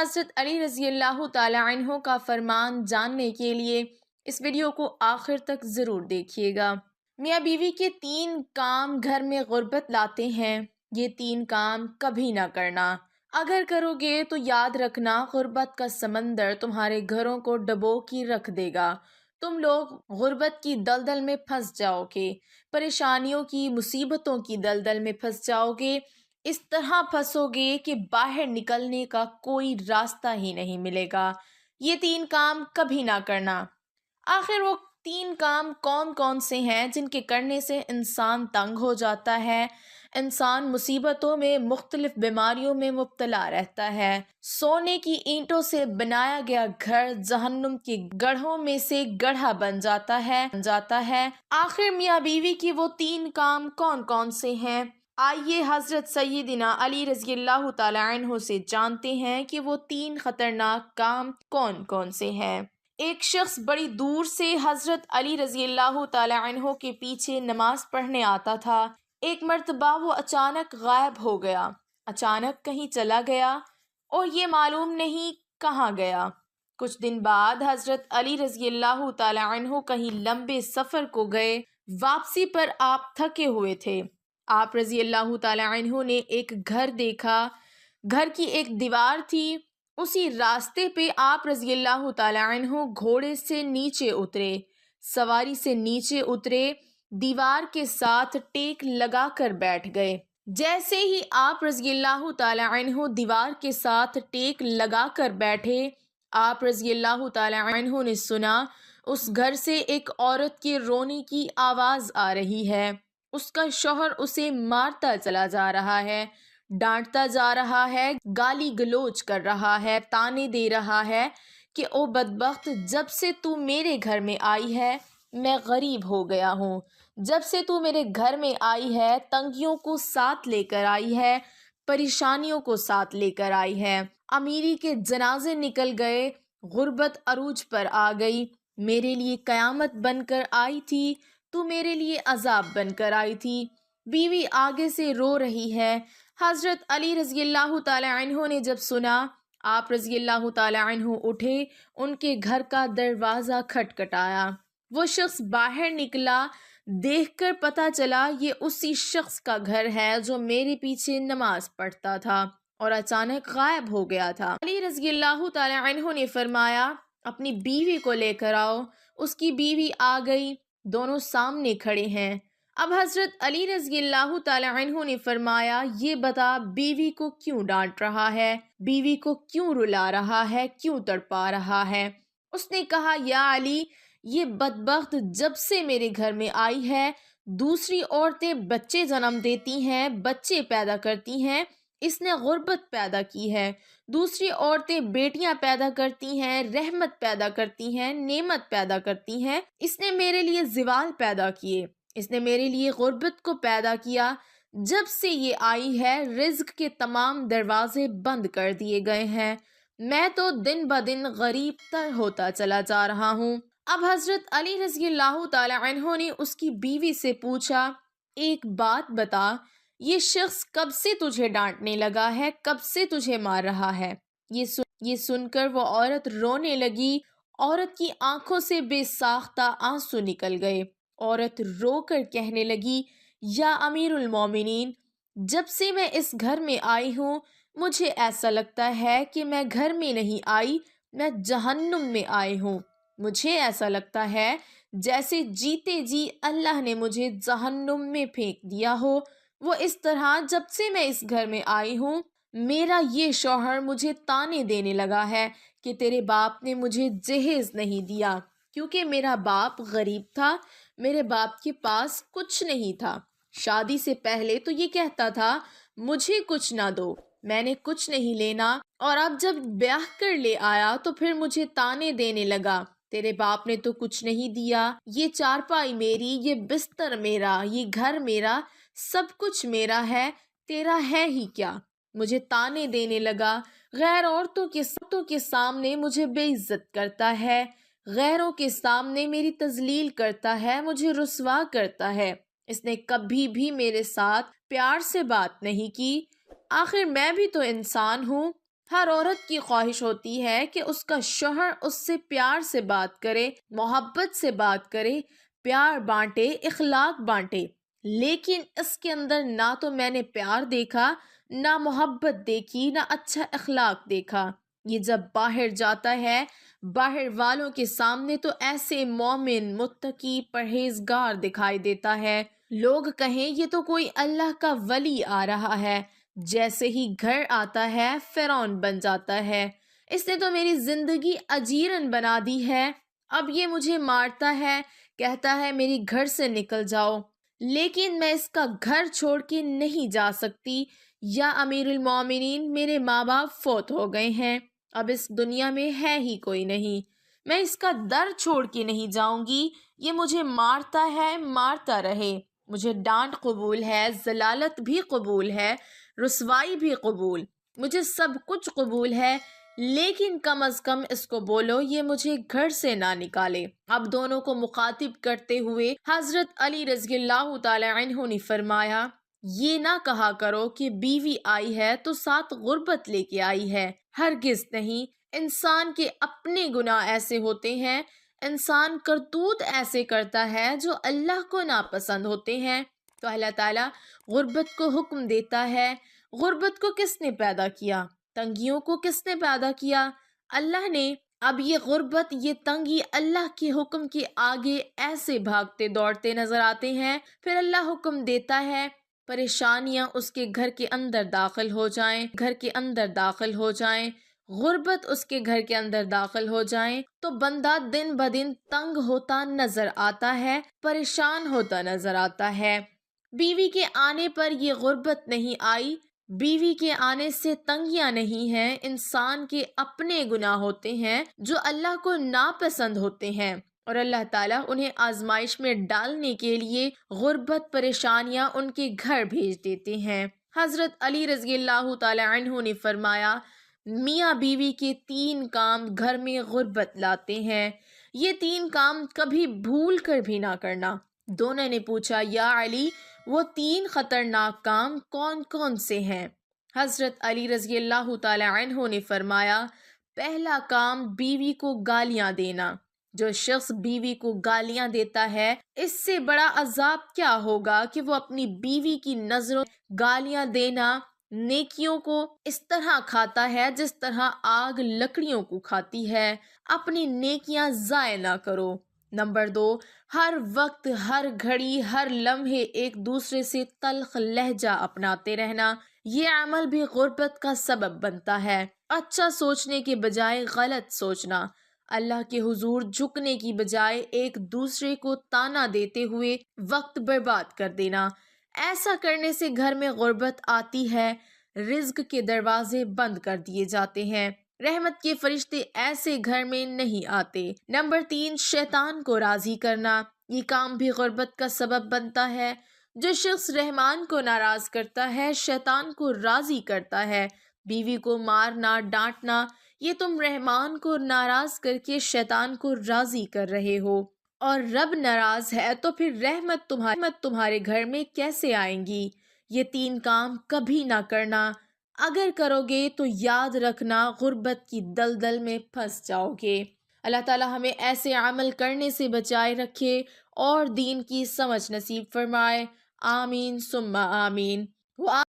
حضرت علی رضی اللہ تعالی عنہ کا فرمان جاننے کے لیے اس ویڈیو کو آخر تک ضرور دیکھیے گا۔ میاں بیوی کے 3 کام گھر میں غربت لاتے ہیں، یہ 3 کام کبھی نہ کرنا۔ اگر کرو گے تو یاد رکھنا غربت کا سمندر تمہارے گھروں کو ڈبو کے رکھ دے گا۔ تم لوگ غربت کی دلدل میں پھنس جاؤ گے، پریشانیوں کی، مصیبتوں کی دلدل میں پھنس جاؤ گے، اس طرح پھنسو گے کہ باہر نکلنے کا کوئی راستہ ہی نہیں ملے گا۔ یہ 3 کام کبھی نہ کرنا۔ آخر وہ 3 کام کون کون سے ہیں جن کے کرنے سے انسان تنگ ہو جاتا ہے، انسان مصیبتوں میں، مختلف بیماریوں میں مبتلا رہتا ہے، سونے کی اینٹوں سے بنایا گیا گھر جہنم کے گڑھوں میں سے گڑھا بن جاتا ہے۔ آخر میاں بیوی کی وہ 3 کام کون کون سے ہیں؟ آئیے حضرت سیدنا علی رضی اللہ تعالی عنہ سے جانتے ہیں کہ وہ 3 خطرناک کام کون کون سے ہیں۔ ایک شخص بڑی دور سے حضرت علی رضی اللہ تعالی عنہ کے پیچھے نماز پڑھنے آتا تھا۔ ایک مرتبہ وہ اچانک غائب ہو گیا، اچانک کہیں چلا گیا اور یہ معلوم نہیں کہاں گیا۔ کچھ دن بعد حضرت علی رضی اللہ تعالی عنہ کہیں لمبے سفر کو گئے، واپسی پر آپ تھکے ہوئے تھے۔ آپ رضی اللہ تعالی عنہ نے ایک گھر دیکھا، گھر کی ایک دیوار تھی، اسی راستے پہ آپ رضی اللہ تعالی عنہ گھوڑے سے نیچے اترے، سواری سے نیچے اترے، دیوار کے ساتھ ٹیک لگا کر بیٹھ گئے۔ جیسے ہی آپ رضی اللہ تعالی عنہ دیوار کے ساتھ ٹیک لگا کر بیٹھے، آپ رضی اللہ تعالی عنہ نے سنا اس گھر سے ایک عورت کے رونے کی آواز آ رہی ہے۔ اس کا شوہر اسے مارتا چلا جا رہا ہے، ڈانٹتا جا رہا ہے، گالی گلوچ کر رہا ہے، تانے دے رہا ہے کہ او بدبخت، جب سے تو میرے گھر میں آئی ہے میں غریب ہو گیا ہوں، جب سے تو میرے گھر میں آئی ہے تنگیوں کو ساتھ لے کر آئی ہے، پریشانیوں کو ساتھ لے کر آئی ہے، امیری کے جنازے نکل گئے، غربت عروج پر آ گئی، میرے لیے قیامت بن کر آئی تھی، تو میرے لیے عذاب بن کر آئی تھی۔ بیوی آگے سے رو رہی ہے۔ حضرت علی رضی اللہ تعالی عنہ نے جب سنا، آپ رضی اللہ تعالی عنہ اٹھے، ان کے گھر کا دروازہ کھٹکھٹایا۔ وہ شخص باہر نکلا، دیکھ کر پتا چلا یہ اسی شخص کا گھر ہے جو میرے پیچھے نماز پڑھتا تھا اور اچانک غائب ہو گیا تھا۔ علی رضی اللہ تعالی عنہ نے فرمایا اپنی بیوی کو لے کر آؤ۔ اس کی بیوی آ گئی، دونوں سامنے کھڑے ہیں۔ اب حضرت علی رضی اللہ تعالی عنہ نے فرمایا یہ بتا بیوی کو کیوں ڈانٹ رہا ہے، بیوی کو کیوں رلا رہا ہے، کیوں تڑپا رہا ہے؟ اس نے کہا یا علی، یہ بدبخت جب سے میرے گھر میں آئی ہے دوسری عورتیں بچے جنم دیتی ہیں، بچے پیدا کرتی ہیں، اس نے غربت پیدا کی ہے۔ دوسری عورتیں بیٹیاں پیدا کرتی ہیں، رحمت پیدا کرتی ہیں، نعمت پیدا کرتی ہیں، اس نے میرے لیے زوال پیدا کیے، اس نے میرے لیے غربت کو پیدا کیا۔ جب سے یہ آئی ہے رزق کے تمام دروازے بند کر دیے گئے ہیں، میں تو دن بدن غریب تر ہوتا چلا جا رہا ہوں۔ اب حضرت علی رضی اللہ تعالی عنہ نے اس کی بیوی سے پوچھا ایک بات بتا، یہ شخص کب سے تجھے ڈانٹنے لگا ہے، کب سے تجھے مار رہا ہے؟ یہ سن کر وہ عورت رونے لگی، عورت کی آنکھوں سے بے ساختہ آنسو نکل گئے۔ عورت رو کر کہنے لگی یا امیر المومنین، جب سے میں اس گھر میں آئی ہوں مجھے ایسا لگتا ہے کہ میں گھر میں نہیں آئی، میں جہنم میں آئی ہوں۔ مجھے ایسا لگتا ہے جیسے جیتے جی اللہ نے مجھے جہنم میں پھینک دیا ہو۔ وہ اس طرح جب سے میں اس گھر میں آئی ہوں میرا یہ شوہر مجھے تانے دینے لگا ہے کہ تیرے باپ نے مجھے جہیز نہیں دیا، کیونکہ میرا باپ غریب تھا، میرے باپ کے پاس کچھ نہیں تھا۔ شادی سے پہلے تو یہ کہتا تھا مجھے کچھ نہ دو، میں نے کچھ نہیں لینا، اور اب جب بیاہ کر لے آیا تو پھر مجھے تانے دینے لگا، تیرے باپ نے تو کچھ نہیں دیا، یہ چارپائی میری، یہ بستر میرا، یہ گھر میرا، سب کچھ میرا ہے، تیرا ہے ہی کیا؟ مجھے تانے دینے لگا، غیر عورتوں کے سامنے مجھے بے عزت کرتا ہے، غیروں کے سامنے میری تذلیل کرتا ہے، مجھے رسوا کرتا ہے، اس نے کبھی بھی میرے ساتھ پیار سے بات نہیں کی۔ آخر میں بھی تو انسان ہوں۔ ہر عورت کی خواہش ہوتی ہے کہ اس کا شوہر اس سے پیار سے بات کرے، محبت سے بات کرے، پیار بانٹے، اخلاق بانٹے، لیکن اس کے اندر نہ تو میں نے پیار دیکھا، نہ محبت دیکھی، نہ اچھا اخلاق دیکھا۔ یہ جب باہر جاتا ہے، باہر والوں کے سامنے، تو ایسے مومن، متقی، پرہیزگار دکھائی دیتا ہے۔ لوگ کہیں یہ تو کوئی اللہ کا ولی آ رہا ہے، جیسے ہی گھر آتا ہے فرعون بن جاتا ہے۔ اس نے تو میری زندگی اجیرن بنا دی ہے، اب یہ مجھے مارتا ہے، کہتا ہے میری گھر سے نکل جاؤ، لیکن میں اس کا گھر چھوڑ کے نہیں جا سکتی۔ یا امیر المومنین، میرے ماں باپ فوت ہو گئے ہیں، اب اس دنیا میں ہے ہی کوئی نہیں، میں اس کا در چھوڑ کے نہیں جاؤں گی، یہ مجھے مارتا ہے، مارتا رہے، مجھے ڈانٹ قبول ہے، ذلالت بھی قبول ہے، رسوائی بھی قبول، مجھے سب کچھ قبول ہے، لیکن کم از کم اس کو بولو یہ مجھے گھر سے نہ نکالے۔ اب دونوں کو مخاطب کرتے ہوئے حضرت علی رضی اللہ تعالی عنہ نے فرمایا، یہ نہ کہا کرو کہ بیوی آئی ہے تو ساتھ غربت لے کے آئی ہے، ہرگز نہیں۔ انسان کے اپنے گناہ ایسے ہوتے ہیں، انسان کرتوت ایسے کرتا ہے جو اللہ کو ناپسند ہوتے ہیں، تو اللہ تعالیٰ غربت کو حکم دیتا ہے۔ غربت کو کس نے پیدا کیا؟ تنگیوں کو کس نے پیدا کیا؟ اللہ نے۔ اب یہ غربت، یہ تنگی اللہ کے حکم کے آگے ایسے بھاگتے دوڑتے نظر آتے ہیں، پھر اللہ حکم دیتا ہے پریشانیاں اس کے گھر کے اندر داخل ہو جائیں، گھر کے اندر داخل ہو جائیں، غربت اس کے گھر کے اندر داخل ہو جائیں، تو بندہ دن بدن تنگ ہوتا نظر آتا ہے، پریشان ہوتا نظر آتا ہے۔ بیوی کے آنے پر یہ غربت نہیں آئی، بیوی کے آنے سے تنگیاں نہیں ہیں، انسان کے اپنے گناہ ہوتے ہیں جو اللہ کو ناپسند ہوتے ہیں، اور اللہ تعالیٰ انہیں آزمائش میں ڈالنے کے لیے غربت، پریشانیاں ان کے گھر بھیج دیتے ہیں۔ حضرت علی رضی اللہ تعالی عنہ نے فرمایا، میاں بیوی کے 3 کام گھر میں غربت لاتے ہیں، یہ 3 کام کبھی بھول کر بھی نہ کرنا۔ دونوں نے پوچھا، یا علی، وہ 3 خطرناک کام کون کون سے ہیں؟ حضرت علی رضی اللہ تعالی عنہ نے فرمایا، پہلا کام بیوی کو گالیاں دینا۔ جو شخص بیوی کو گالیاں دیتا ہے، اس سے بڑا عذاب کیا ہوگا کہ وہ اپنی بیوی کی نظروں گالیاں دینا نیکیوں کو اس طرح کھاتا ہے جس طرح آگ لکڑیوں کو کھاتی ہے۔ اپنی نیکیاں ضائع نہ کرو۔ نمبر 2، ہر وقت، ہر گھڑی، ہر لمحے ایک دوسرے سے تلخ لہجہ اپناتے رہنا، یہ عمل بھی غربت کا سبب بنتا ہے۔ اچھا سوچنے کے بجائے غلط سوچنا، اللہ کے حضور جھکنے کی بجائے ایک دوسرے کو تانا دیتے ہوئے وقت برباد کر دینا، ایسا کرنے سے گھر میں غربت آتی ہے، رزق کے دروازے بند کر دیے جاتے ہیں، رحمت کے فرشتے ایسے گھر میں نہیں آتے۔ نمبر 3، شیطان کو راضی کرنا، یہ کام بھی غربت کا سبب بنتا ہے۔ جو شخص رحمان کو ناراض کرتا ہے، شیطان کو راضی کرتا ہے۔ بیوی کو مارنا، ڈانٹنا، یہ تم رحمان کو ناراض کر کے شیطان کو راضی کر رہے ہو، اور رب ناراض ہے تو پھر رحمت تمہارے گھر میں کیسے آئیں گی؟ یہ 3 کام کبھی نہ کرنا، اگر کرو گے تو یاد رکھنا غربت کی دلدل میں پھنس جاؤ گے۔ اللہ تعالی ہمیں ایسے عمل کرنے سے بچائے رکھے اور دین کی سمجھ نصیب فرمائے، آمین ثم آمین۔